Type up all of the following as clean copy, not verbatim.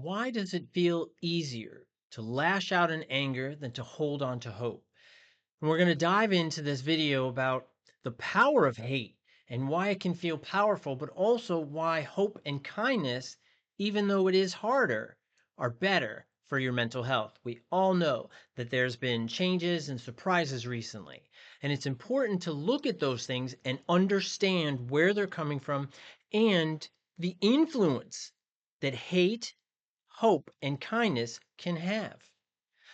Why does it feel easier to lash out in anger than to hold on to hope? And we're going to dive into this video about the power of hate and why it can feel powerful, but also why hope and kindness, even though it is harder, are better for your mental health. We all know that there's been changes and surprises recently, and it's important to look at those things and understand where they're coming from and the influence that hate, hope, and kindness can have.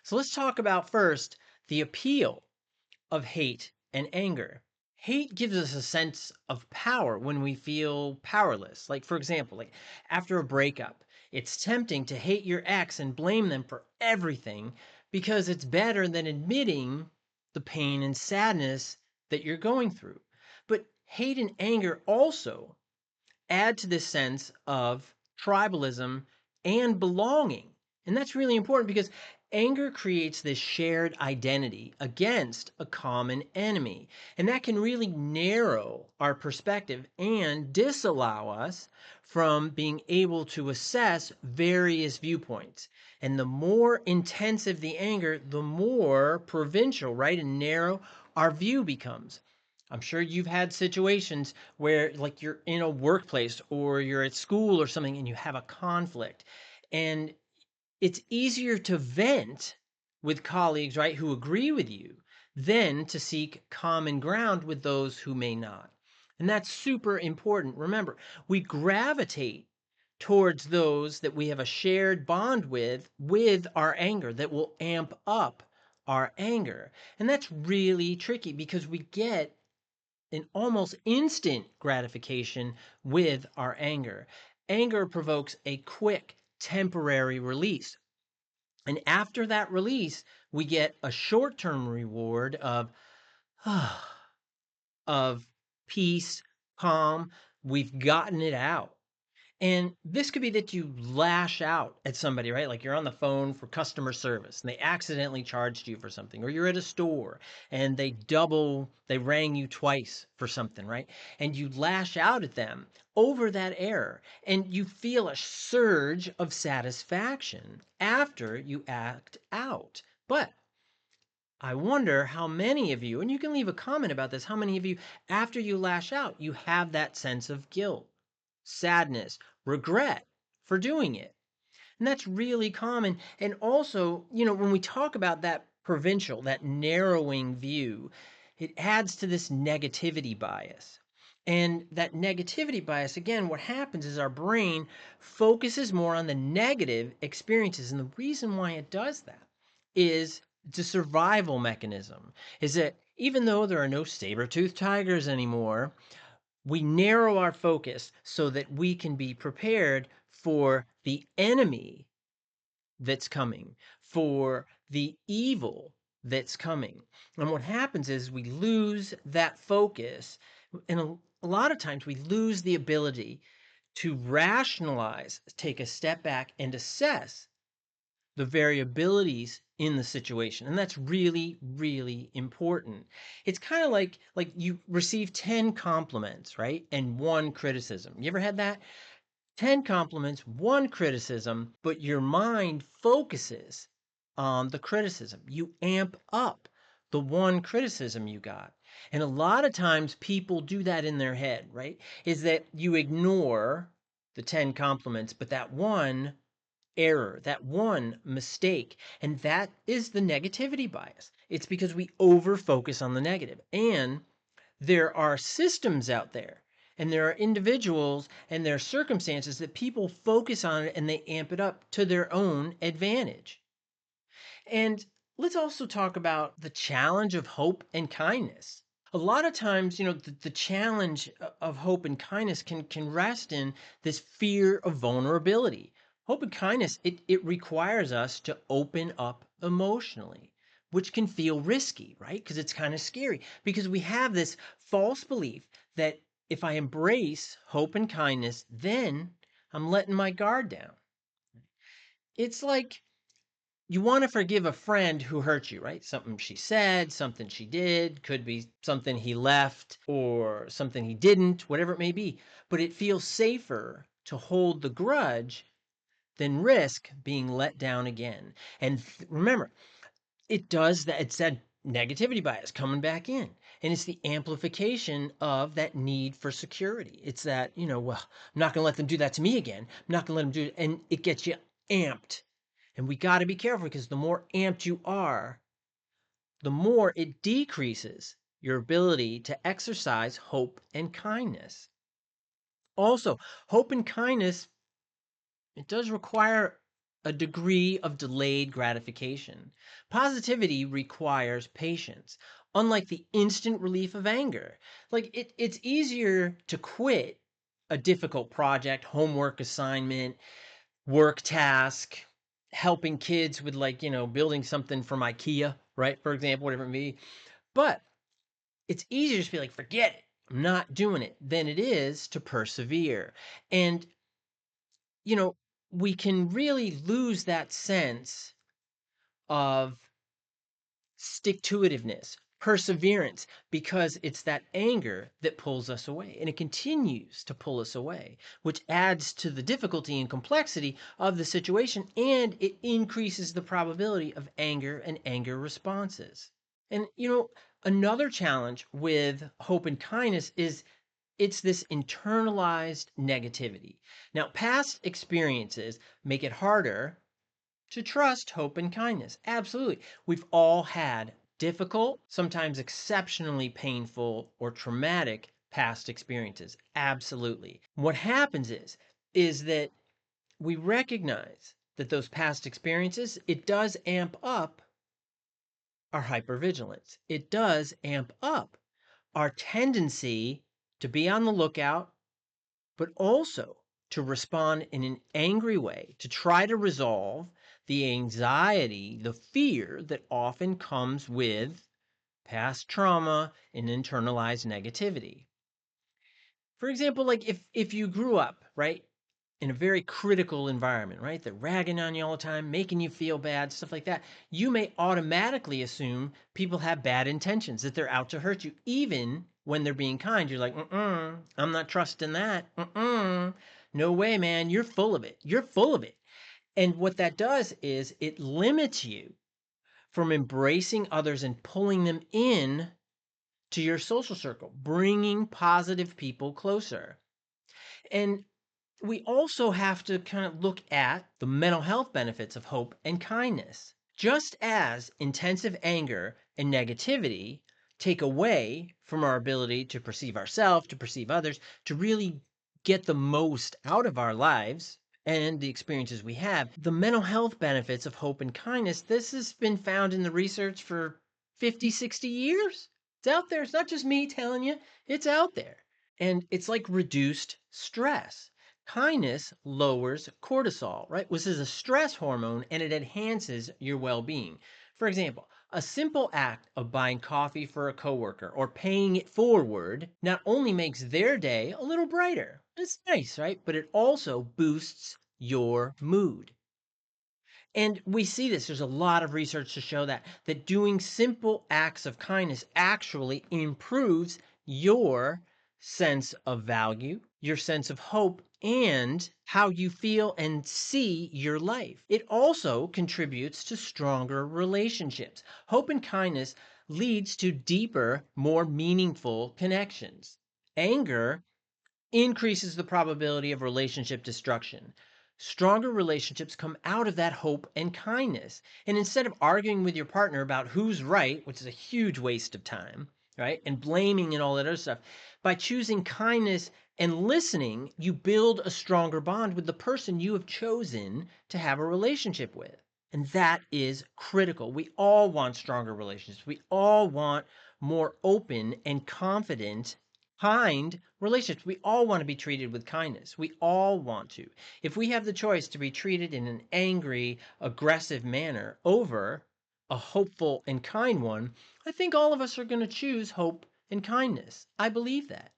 So let's talk about first the appeal of hate and anger. Hate gives us a sense of power when we feel powerless. Like, for example, like after a breakup, it's tempting to hate your ex and blame them for everything because it's better than admitting the pain and sadness that you're going through. But hate and anger also add to this sense of tribalism and belonging. And that's really important because anger creates this shared identity against a common enemy. And that can really narrow our perspective and disallow us from being able to assess various viewpoints. And the more intensive the anger, the more provincial, right, and narrow our view becomes. I'm sure you've had situations where like you're in a workplace or you're at school or something and you have a conflict, and it's easier to vent with colleagues, right, who agree with you than to seek common ground with those who may not. And that's super important. Remember, we gravitate towards those that we have a shared bond with our anger that will amp up our anger. And that's really tricky because we get an almost instant gratification with our anger. Anger provokes a quick, temporary release. And after that release, we get a short term reward of peace, calm. We've gotten it out. And this could be that you lash out at somebody, right? Like you're on the phone for customer service and they accidentally charged you for something, or you're at a store and they rang you twice for something, right? And you lash out at them over that error and you feel a surge of satisfaction after you act out. But I wonder how many of you, and you can leave a comment about this, how many of you, after you lash out, you have that sense of guilt, sadness, regret for doing it. And that's really common. And also, when we talk about that provincial, that narrowing view, it adds to this negativity bias. And that negativity bias, again, what happens is our brain focuses more on the negative experiences. And the reason why it does that is it's a survival mechanism. Is that even though there are no saber-toothed tigers anymore, we narrow our focus so that we can be prepared for the enemy that's coming, for the evil that's coming. And what happens is we lose that focus, and a lot of times we lose the ability to rationalize, take a step back, and assess the variabilities in the situation. And that's really, really important. It's kind of like you receive 10 compliments, right? And one criticism. You ever had that? 10 compliments, one criticism, but your mind focuses on the criticism. You amp up the one criticism you got. And a lot of times people do that in their head, right? Is that you ignore the 10 compliments, but that one error, that one mistake. And that is the negativity bias. It's because we over focus on the negative. And there are systems out there and there are individuals and there are circumstances that people focus on it and they amp it up to their own advantage. And let's also talk about the challenge of hope and kindness. A lot of times, the challenge of hope and kindness can rest in this fear of vulnerability. Hope and kindness, it requires us to open up emotionally, which can feel risky, right? Because it's kind of scary because we have this false belief that if I embrace hope and kindness, then I'm letting my guard down. It's like you want to forgive a friend who hurt you, right? Something she said, something she did, could be something he left or something he didn't, whatever it may be. But it feels safer to hold the grudge than risk being let down again. And remember, it does that. It's that negativity bias coming back in. And it's the amplification of that need for security. It's that, well, I'm not going to let them do that to me again. I'm not going to let them do it. And it gets you amped. And we got to be careful because the more amped you are, the more it decreases your ability to exercise hope and kindness. Also, hope and kindness, it does require a degree of delayed gratification. Positivity requires patience, unlike the instant relief of anger. Like it's easier to quit a difficult project, homework assignment, work task, helping kids with building something from IKEA, right? For example, whatever it may be. But it's easier to be like, forget it. I'm not doing it than it is to persevere. And you know, we can really lose that sense of stick to itiveness, perseverance, because it's that anger that pulls us away. And it continues to pull us away, which adds to the difficulty and complexity of the situation. And it increases the probability of anger and anger responses. And, another challenge with hope and kindness is it's this internalized negativity. Now, past experiences make it harder to trust hope and kindness. Absolutely. We've all had difficult, sometimes exceptionally painful or traumatic past experiences. Absolutely. What happens is that we recognize that those past experiences, it does amp up our hypervigilance. It does amp up our tendency to be on the lookout, but also to respond in an angry way, to try to resolve the anxiety, the fear that often comes with past trauma and internalized negativity. For example, like if you grew up, right, in a very critical environment, right? They're ragging on you all the time, making you feel bad, stuff like that. You may automatically assume people have bad intentions, that they're out to hurt you, even when they're being kind. You're like, I'm not trusting that. No way, man. You're full of it. You're full of it. And what that does is it limits you from embracing others and pulling them in to your social circle, bringing positive people closer. And we also have to kind of look at the mental health benefits of hope and kindness. Just as intensive anger and negativity take away from our ability to perceive ourselves, to perceive others, to really get the most out of our lives and the experiences we have, the mental health benefits of hope and kindness, this has been found in the research for 50, 60 years. It's out there. It's not just me telling you, it's out there. And it's like reduced stress. Kindness lowers cortisol, right? Which is a stress hormone and it enhances your well being. For example, a simple act of buying coffee for a coworker or paying it forward not only makes their day a little brighter, it's nice, right? But it also boosts your mood. And we see this. There's a lot of research to show that doing simple acts of kindness actually improves your sense of value, your sense of hope, and how you feel and see your life. It also contributes to stronger relationships. Hope and kindness leads to deeper, more meaningful connections. Anger increases the probability of relationship destruction. Stronger relationships come out of that hope and kindness. And instead of arguing with your partner about who's right, which is a huge waste of time, right? And blaming and all that other stuff, by choosing kindness and listening, you build a stronger bond with the person you have chosen to have a relationship with. And that is critical. We all want stronger relationships. We all want more open and confident kind relationships. We all want to be treated with kindness. We all want to. If we have the choice to be treated in an angry, aggressive manner over a hopeful and kind one, I think all of us are going to choose hope and kindness. I believe that.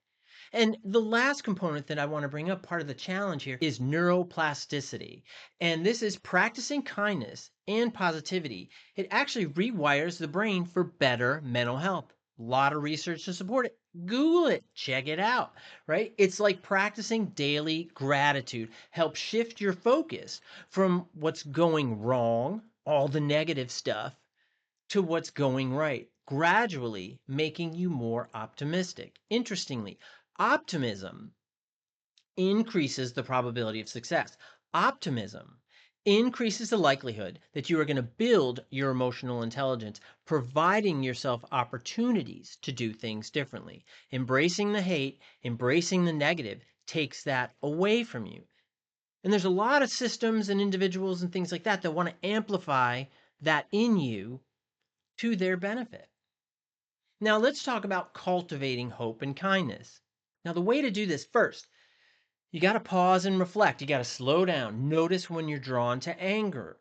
And the last component that I want to bring up, part of the challenge here, is neuroplasticity. And this is practicing kindness and positivity. It actually rewires the brain for better mental health. A lot of research to support it. Google it, check it out, right? It's like practicing daily gratitude. Help shift your focus from what's going wrong, all the negative stuff, to what's going right, gradually making you more optimistic. Interestingly, optimism increases the probability of success. Optimism increases the likelihood that you are going to build your emotional intelligence, providing yourself opportunities to do things differently. Embracing the hate, embracing the negative takes that away from you. And there's a lot of systems and individuals and things like that that want to amplify that in you to their benefit. Now, let's talk about cultivating hope and kindness. Now, the way to do this first, you got to pause and reflect. You got to slow down. Notice when you're drawn to anger.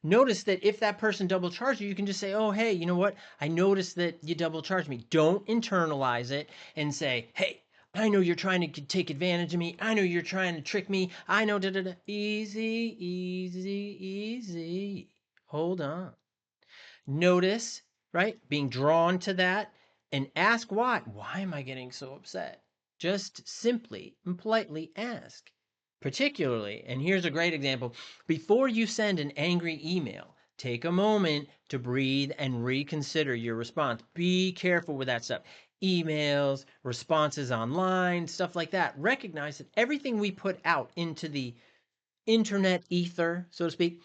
Notice that if that person double charged you, you can just say, oh, hey, you know what? I noticed that you double charged me. Don't internalize it and say, hey, I know you're trying to take advantage of me. I know you're trying to trick me. I know, da da da. Easy, easy, easy. Hold on. Notice, right? Being drawn to that and ask why. Why am I getting so upset? Just simply and politely ask. Particularly, and here's a great example, before you send an angry email, take a moment to breathe and reconsider your response. Be careful with that stuff. Emails, responses online, stuff like that. Recognize that everything we put out into the internet ether, so to speak,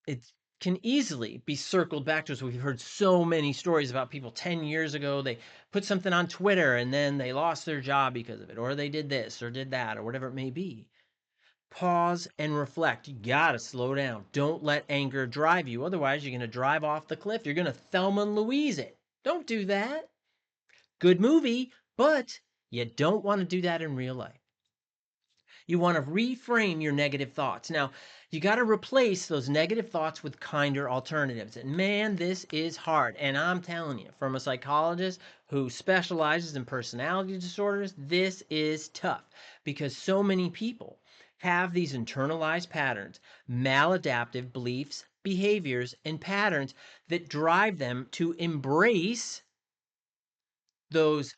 it can easily be circled back to us. We've heard so many stories about people 10 years ago. They put something on Twitter and then they lost their job because of it, or they did this or did that, or whatever it may be. Pause and reflect. You got to slow down. Don't let anger drive you. Otherwise, you're going to drive off the cliff. You're going to Thelma and Louise it. Don't do that. Good movie, but you don't want to do that in real life. You want to reframe your negative thoughts. Now, you got to replace those negative thoughts with kinder alternatives. And man, this is hard. And I'm telling you, from a psychologist who specializes in personality disorders, this is tough because so many people have these internalized patterns, maladaptive beliefs, behaviors, and patterns that drive them to embrace those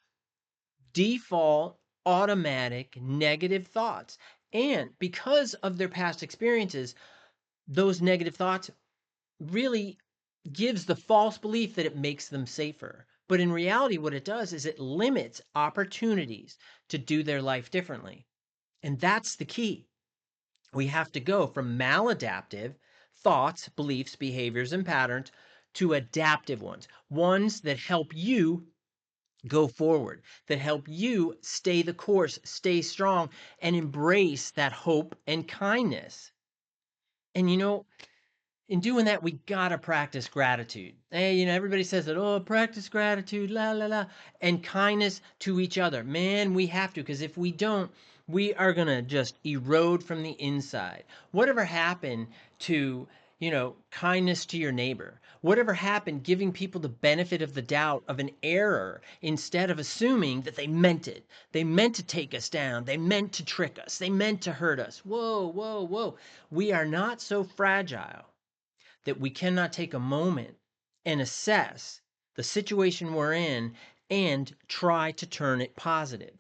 default automatic negative thoughts. And because of their past experiences, those negative thoughts really gives the false belief that it makes them safer. But in reality, what it does is it limits opportunities to do their life differently. And that's the key. We have to go from maladaptive thoughts, beliefs, behaviors, and patterns to adaptive ones that help you go forward, that help you stay the course, stay strong, and embrace that hope and kindness. And in doing that, we gotta practice gratitude. Hey, everybody says that, oh, practice gratitude, la la la, and kindness to each other. Man, we have to, because if we don't, we are gonna just erode from the inside. Whatever happened to, kindness to your neighbor? Whatever happened giving people the benefit of the doubt of an error instead of assuming that they meant it? They meant to take us down. They meant to trick us. They meant to hurt us. Whoa, whoa, whoa. We are not so fragile that we cannot take a moment and assess the situation we're in and try to turn it positive.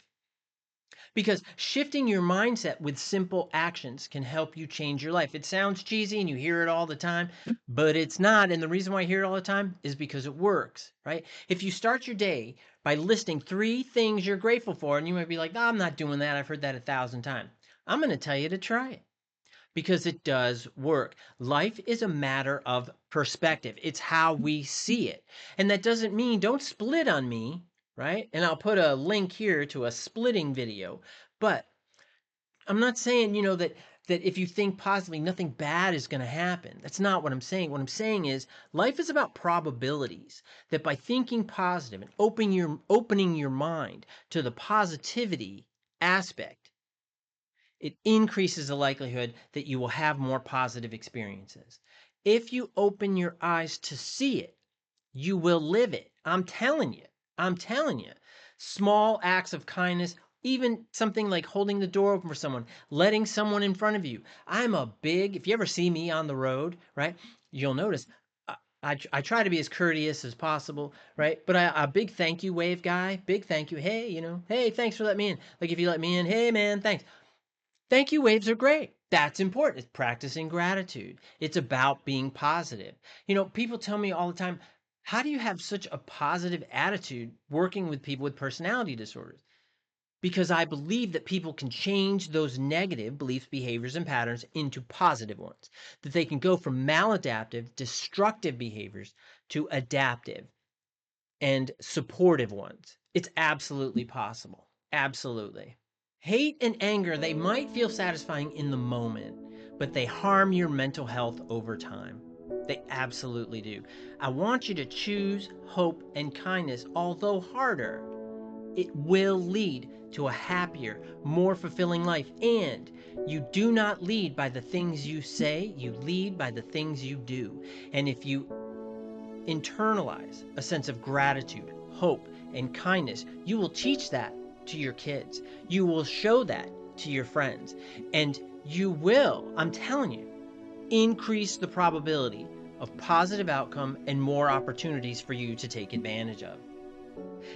Because shifting your mindset with simple actions can help you change your life. It sounds cheesy and you hear it all the time, but it's not. And the reason why I hear it all the time is because it works, right? If you start your day by listing 3 things you're grateful for, and you might be like, no, I'm not doing that. I've heard that 1,000 times. I'm going to tell you to try it because it does work. Life is a matter of perspective. It's how we see it. And that doesn't mean don't split on me, right? And I'll put a link here to a splitting video. But I'm not saying, that if you think positively, nothing bad is going to happen. That's not what I'm saying. What I'm saying is life is about probabilities. That by thinking positive and opening your mind to the positivity aspect, it increases the likelihood that you will have more positive experiences. If you open your eyes to see it, you will live it. I'm telling you. I'm telling you. Small acts of kindness, even something like holding the door open for someone, letting someone in front of you. If you ever see me on the road, right, you'll notice I try to be as courteous as possible, right? But a big thank you wave guy, big thank you. Hey, hey, thanks for letting me in. Like if you let me in, hey man, thanks. Thank you waves are great. That's important. It's practicing gratitude. It's about being positive. People tell me all the time, how do you have such a positive attitude working with people with personality disorders? Because I believe that people can change those negative beliefs, behaviors, and patterns into positive ones. That they can go from maladaptive, destructive behaviors to adaptive and supportive ones. It's absolutely possible. Absolutely. Hate and anger, they might feel satisfying in the moment, but they harm your mental health over time. They absolutely do. I want you to choose hope and kindness, although harder. It will lead to a happier, more fulfilling life. And you do not lead by the things you say, you lead by the things you do. And if you internalize a sense of gratitude, hope, and kindness, you will teach that to your kids. You will show that to your friends. And you will, I'm telling you, increase the probability of positive outcome and more opportunities for you to take advantage of.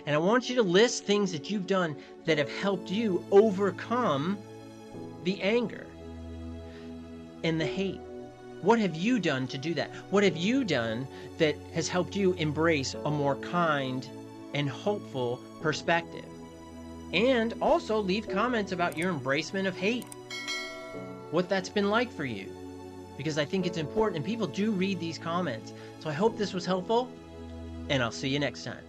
And I want you to list things that you've done that have helped you overcome the anger and the hate. What have you done to do that? What have you done that has helped you embrace a more kind and hopeful perspective? And also leave comments about your embracement of hate, what that's been like for you, because I think it's important and people do read these comments. So I hope this was helpful, and I'll see you next time.